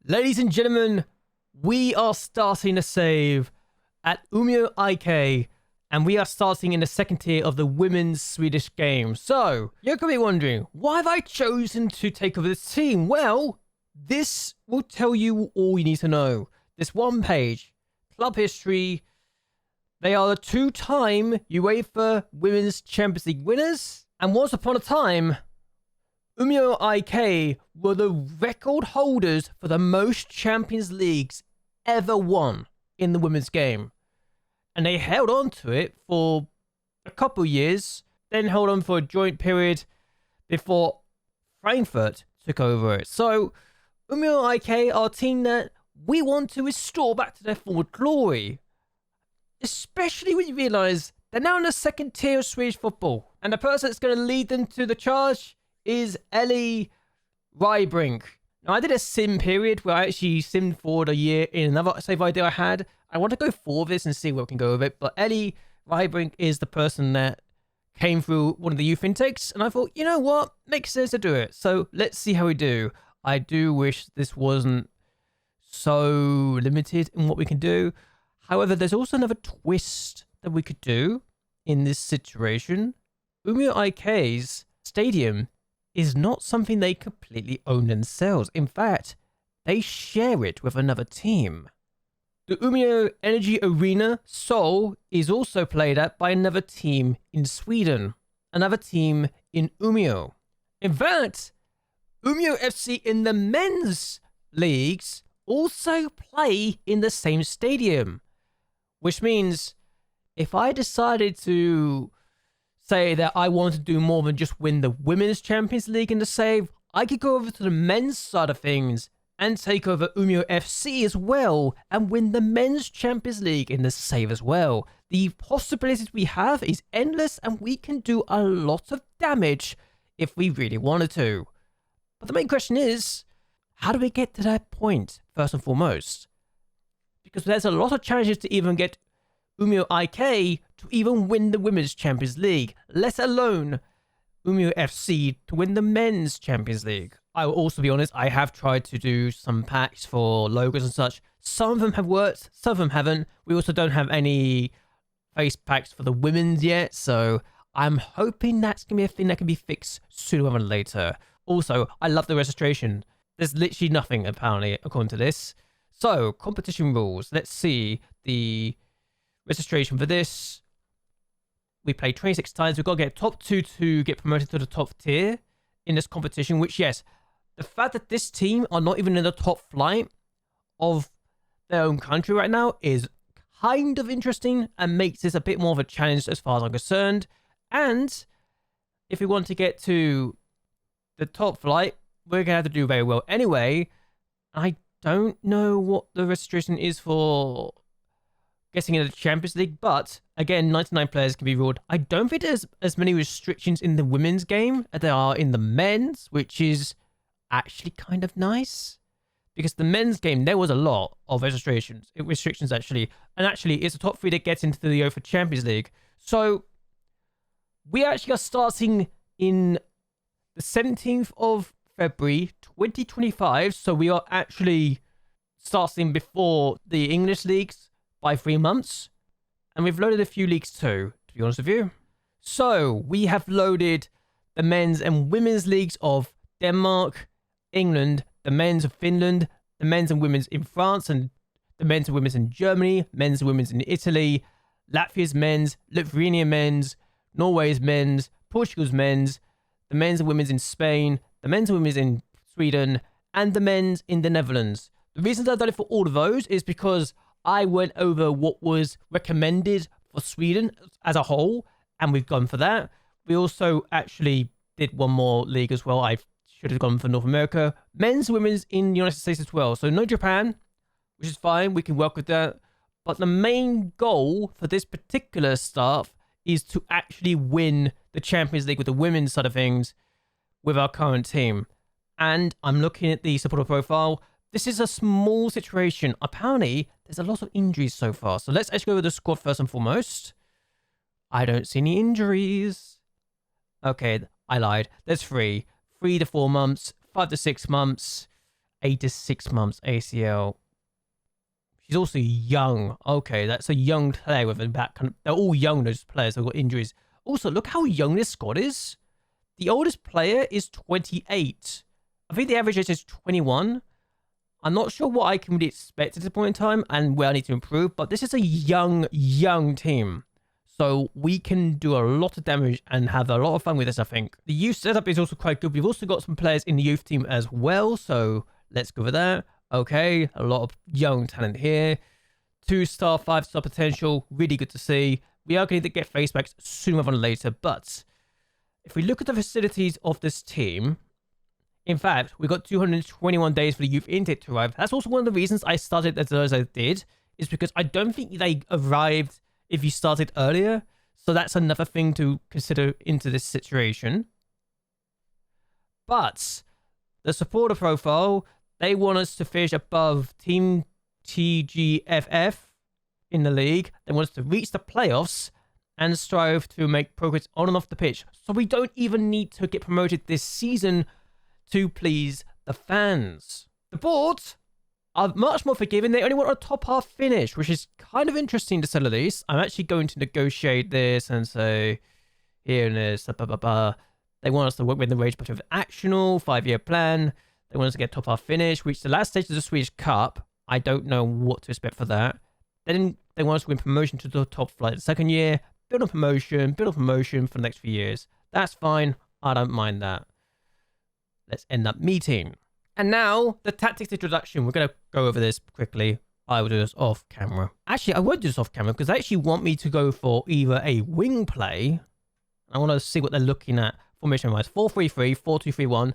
Ladies and gentlemen, we are starting a save at Umeå IK, and we are starting in the second tier of the women's Swedish game. So, you're going to be wondering, why have I chosen to take over this team? Well, this will tell you all you need to know. This one page, club history. They are the two-time UEFA Women's Champions League winners, and once upon a time, Umeå IK were the record holders for the most Champions Leagues ever won in the women's game. And they held on to it for a couple years, then held on for a joint period before Frankfurt took over it. So, Umeå IK are a team that we want to restore back to their former glory. Especially when you realise they're now in the second tier of Swedish football. And the person that's going to lead them to the charge is Ellie Rybrink. Now, I did a sim period where I actually simmed forward a year in another save idea I had. I want to go for this and see where we can go with it. But Ellie Rybrink is the person that came through one of the youth intakes. And I thought, you know what? Makes sense to do it. So let's see how we do. I do wish this wasn't so limited in what we can do. However, there's also another twist that we could do in this situation. Umeå IK's stadium is not something they completely own themselves. In fact, they share it with another team. The Umeå Energy Arena Sol is also played at by another team in Sweden, another team in Umeå. In fact, Umeå FC in the men's leagues also play in the same stadium, which means if I decided to say that I want to do more than just win the Women's Champions League in the save, I could go over to the men's side of things and take over Umeå FC as well and win the Men's Champions League in the save as well. The possibilities we have is endless, and we can do a lot of damage if we really wanted to. But the main question is, how do we get to that point, first and foremost? Because there's a lot of challenges to even get Umeå IK to even win the Women's Champions League, let alone Umeå FC to win the Men's Champions League. I will also be honest, I have tried to do some packs for logos and such. Some of them have worked, some of them haven't. We also don't have any face packs for the women's yet, so I'm hoping that's going to be a thing that can be fixed sooner rather than later. Also, I love the registration. There's literally nothing, apparently, according to this. So, competition rules. Let's see the registration for this. We play 26 times. We've got to get top 2 to get promoted to the top tier in this competition, which, yes, the fact that this team are not even in the top flight of their own country right now is kind of interesting and makes this a bit more of a challenge as far as I'm concerned. And if we want to get to the top flight, we're going to have to do very well anyway. I don't know what the registration is for getting into the Champions League, but again, 99 players can be ruled. I don't think there's as many restrictions in the women's game as there are in the men's, which is actually kind of nice. Because the men's game, there was a lot of restrictions actually. And actually, it's the top 3 that gets into the UEFA Champions League. So, we actually are starting in the 17th of February 2025. So, we are actually starting before the English leagues by 3 months. And we've loaded a few leagues too, to be honest with you. So, we have loaded the men's and women's leagues of Denmark, England, the men's of Finland, the men's and women's in France, and the men's and women's in Germany, men's and women's in Italy, Latvia's men's, Lithuania men's, Norway's men's, Portugal's men's, the men's and women's in Spain, the men's and women's in Sweden, and the men's in the Netherlands. The reasons I've done it for all of those is because I went over what was recommended for Sweden as a whole, and we've gone for that. We also actually did one more league as well. I should have gone for North America. Men's and women's in the United States as well. So no Japan, which is fine. We can work with that. But the main goal for this particular stuff is to actually win the Champions League with the women's side of things with our current team. And I'm looking at the supporter profile. This is a small situation. Apparently, there's a lot of injuries so far. So let's actually go over the squad first and foremost. I don't see any injuries. Okay, I lied. There's 3. 3 to 4 months, 5 to 6 months, 8 to 6 months ACL. She's also young. Okay, that's a young player with a back. They're all young, those players. They've got injuries. Also, look how young this squad is. The oldest player is 28. I think the average age is 21. I'm not sure what I can really expect at this point in time and where I need to improve, but this is a young team. So we can do a lot of damage and have a lot of fun with this, I think. The youth setup is also quite good. We've also got some players in the youth team as well, so let's go over that. Okay, a lot of young talent here. 2-star, 5-star potential. Really good to see. We are going to get face backs sooner rather than later, but if we look at the facilities of this team, in fact, we got 221 days for the youth intake to arrive. That's also one of the reasons I started as early as I did, is because I don't think they arrived if you started earlier. So that's another thing to consider into this situation. But the supporter profile, they want us to finish above Team TGFF in the league. They want us to reach the playoffs and strive to make progress on and off the pitch. So we don't even need to get promoted this season to please the fans. The board are much more forgiving. They only want a top half finish, which is kind of interesting to say the least. I'm actually going to negotiate this and say, here and this, blah, blah, blah. They want us to work with the Rage Budget of Actional, 5-year plan. They want us to get top half finish, reach the last stage of the Swedish Cup. I don't know what to expect for that. Then they want us to win promotion to the top flight the second year, build a promotion for the next few years. That's fine. I don't mind that. Let's end up meeting. And now, the tactics introduction. We're going to go over this quickly. I will do this off camera. Actually, I won't do this off camera because they actually want me to go for either a wing play. I want to see what they're looking at formation-wise. 4-3-3, 4-2-3-1.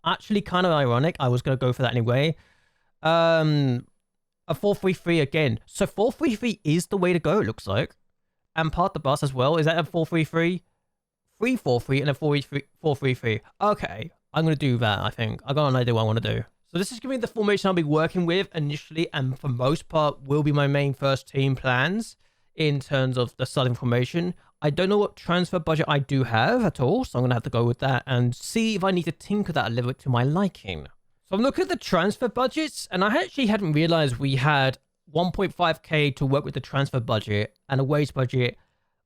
Actually, kind of ironic. I was going to go for that anyway. A 4-3-3 again. So 4-3-3 is the way to go, it looks like. And part the bus as well. Is that a 4-3-3? 3-4-3 and a 4-3-3. Okay. I'm going to do that, I think. I got an idea what I want to do. So this is going to be the formation I'll be working with initially, and for most part will be my main first team plans in terms of the starting formation. I don't know what transfer budget I do have at all, so I'm going to have to go with that and see if I need to tinker that a little bit to my liking. So I'm looking at the transfer budgets, and I actually hadn't realized we had 1.5k to work with the transfer budget and a wage budget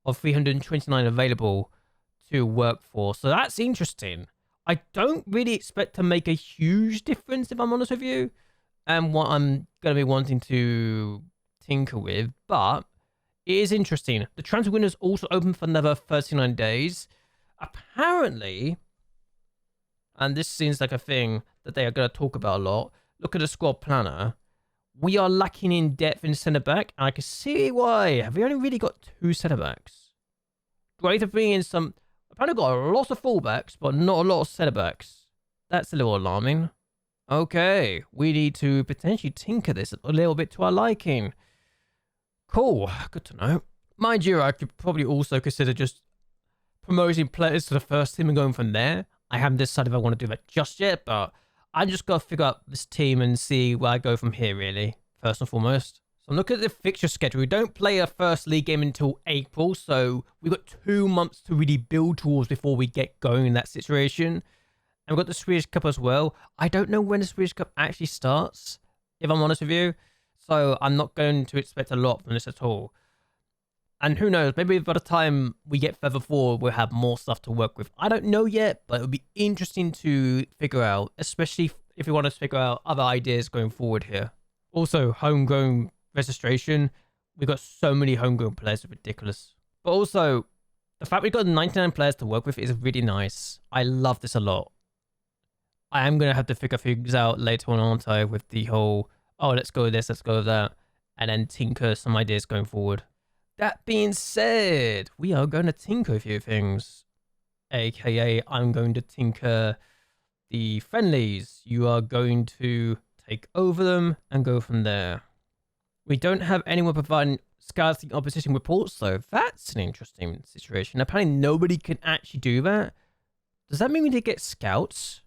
of 329 available to work for. So that's interesting. I don't really expect to make a huge difference, if I'm honest with you, and what I'm going to be wanting to tinker with, but it is interesting. The transfer window is also open for another 39 days. Apparently, and this seems like a thing that they are going to talk about a lot, look at the squad planner. We are lacking in depth in centre-back, and I can see why. Have we only really got 2 centre-backs? Great to bring in some... Apparently got a lot of fullbacks, but not a lot of centre-backs. That's a little alarming. Okay, we need to potentially tinker this a little bit to our liking. Cool, good to know. Mind you, I could probably also consider just promoting players to the first team and going from there. I haven't decided if I want to do that just yet, but I just got to figure out this team and see where I go from here, really, first and foremost. So I'm looking at the fixture schedule. We don't play our first league game until April, so we've got 2 months to really build towards before we get going in that situation. And we've got the Swedish Cup as well. I don't know when the Swedish Cup actually starts, if I'm honest with you. So I'm not going to expect a lot from this at all. And who knows, maybe by the time we get further forward, we'll have more stuff to work with. I don't know yet, but it'll be interesting to figure out, especially if we want to figure out other ideas going forward here. Also, homegrown registration. We've got so many homegrown players, it's ridiculous. But also, the fact we've got 99 players to work with is really nice. I love this a lot. I am going to have to figure things out later on, aren't I, with the whole, oh, let's go with this, let's go with that, and then tinker some ideas going forward. That being said, we are going to tinker a few things. AKA, I'm going to tinker the friendlies. You are going to take over them and go from there. We don't have anyone providing scouting opposition reports, though. That's an interesting situation. Apparently, nobody can actually do that. Does that mean we did get scouts?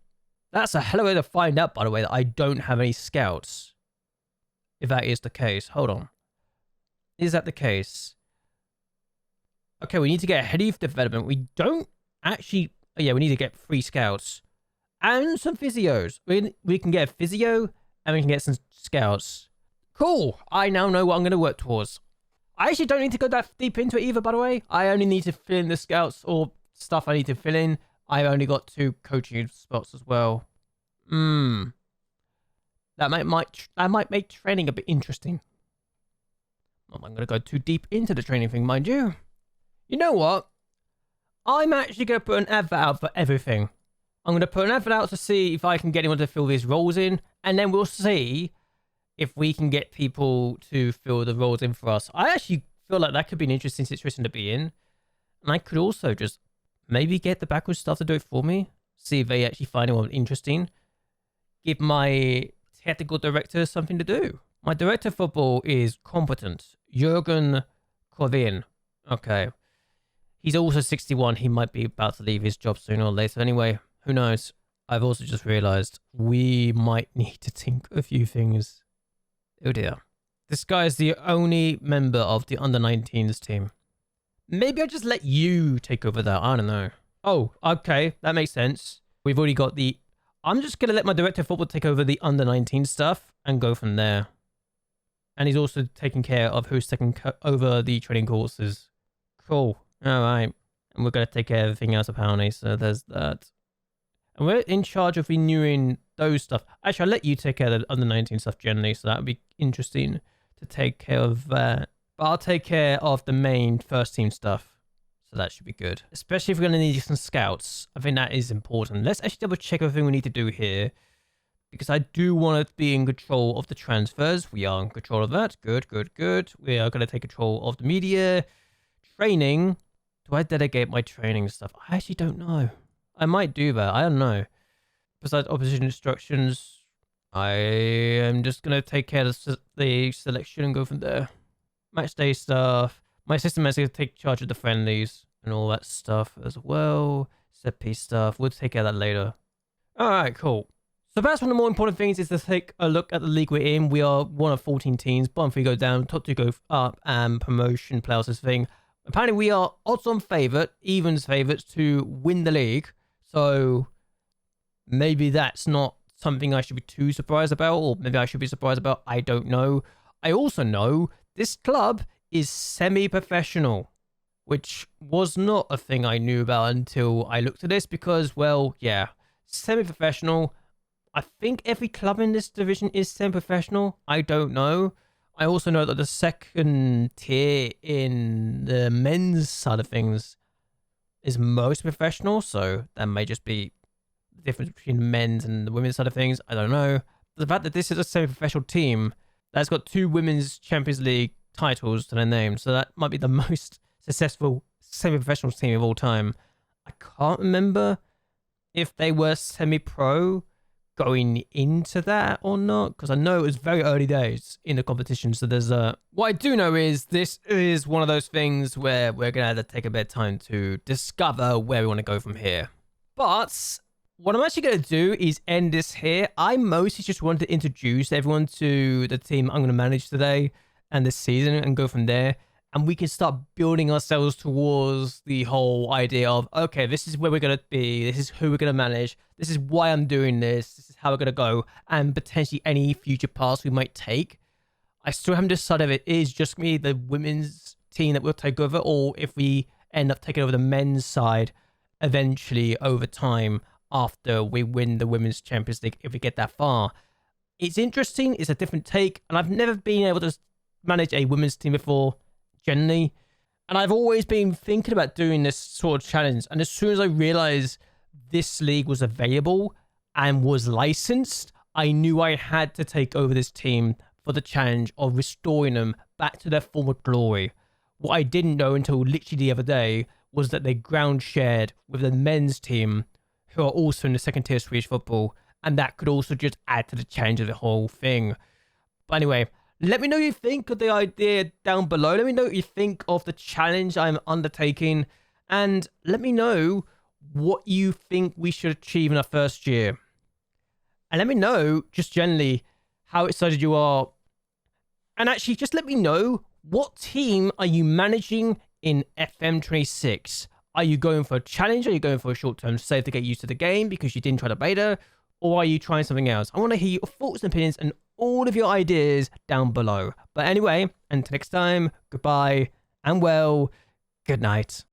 That's a hell of a way to find out, by the way, that I don't have any scouts. If that is the case. Hold on. Is that the case? Okay, we need to get ahead of development. We don't actually... Oh, yeah, we need to get 3 scouts. And some physios. We can get a physio and we can get some scouts. Cool. I now know what I'm going to work towards. I actually don't need to go that deep into it either, by the way. I only need to fill in the scouts or stuff I need to fill in. I've only got 2 coaching spots as well. That might make training a bit interesting. I'm not going to go too deep into the training thing, mind you. You know what? I'm actually going to put an advert out for everything. I'm going to put an advert out to see if I can get anyone to fill these roles in, and then we'll see if we can get people to fill the roles in for us. I actually feel like that could be an interesting situation to be in. And I could also just maybe get the backwards staff to do it for me. See if they actually find anyone interesting. Give my technical director something to do. My director of football is competent. Jürgen Corvin. Okay. He's also 61. He might be about to leave his job sooner or later. Anyway, who knows? I've also just realized we might need to think a few things. Oh dear. This guy is the only member of the under-19s team. Maybe I'll just let you take over that. I don't know. Oh, okay. That makes sense. We've already got the... I'm just going to let my director of football take over the under-19 stuff and go from there. And he's also taking care of who's taking over the training courses. Cool. All right. And we're going to take care of everything else apparently. So there's that. And we're in charge of renewing those stuff. Actually, I'll let you take care of the under-19 stuff generally. So that would be interesting to take care of that. But I'll take care of the main first team stuff. So that should be good. Especially if we're going to need some scouts. I think that is important. Let's actually double check everything we need to do here. Because I do want to be in control of the transfers. We are in control of that. Good, good, good. We are going to take control of the media. Training. Do I delegate my training stuff? I actually don't know. I might do that. I don't know. Besides opposition instructions, I am just going to take care of the selection and go from there. Match day stuff. My assistant is going to take charge of the friendlies and all that stuff as well. Set piece stuff. We'll take care of that later. Alright, cool. So perhaps one of the more important things is to take a look at the league we're in. We are one of 14 teams. Bottom 3 go down, top 2 go up, and promotion playoffs this thing. Apparently we are odds-on favourite, evens favourites to win the league. So maybe that's not something I should be too surprised about, or maybe I should be surprised about. I don't know. I also know this club is semi-professional, which was not a thing I knew about until I looked at this because, well, yeah, semi-professional. I think every club in this division is semi-professional. I don't know. I also know that the second tier in the men's side of things is most professional, so that may just be the difference between the men's and the women's side of things. I don't know. The fact that this is a semi-professional team that's got 2 women's Champions League titles to their name, so that might be the most successful semi-professional team of all time. I can't remember if they were semi-pro going into that or not, because I know it was very early days in the competition, so there's what I do know is this is one of those things where we're gonna have to take a bit of time to discover where we want to go from here. But what I'm actually going to do is end this here. I mostly just wanted to introduce everyone to the team I'm going to manage today and this season and go from there. And we can start building ourselves towards the whole idea of, okay, this is where we're going to be. This is who we're going to manage. This is why I'm doing this. This is how we're going to go. And potentially any future paths we might take. I still haven't decided if it is just me, the women's team that we'll take over, or if we end up taking over the men's side eventually over time after we win the Women's Champions League, if we get that far. It's interesting. It's a different take. And I've never been able to manage a women's team before, generally. And I've always been thinking about doing this sort of challenge. And as soon as I realized this league was available and was licensed, I knew I had to take over this team for the challenge of restoring them back to their former glory. What I didn't know until literally the other day was that they ground shared with the men's team, who are also in the second tier of Swedish football, and that could also just add to the challenge of the whole thing. But anyway, let me know what you think of the idea down below. Let me know what you think of the challenge I'm undertaking, and let me know what you think we should achieve in our first year. And let me know, just generally, how excited you are. And actually, just let me know, what team are you managing in FM26? Are you going for a challenge? Are you going for a short-term save to get used to the game because you didn't try the beta? or are you trying something else? I want to hear your thoughts and opinions and all of your ideas down below. But anyway, until next time, goodbye and well, good night.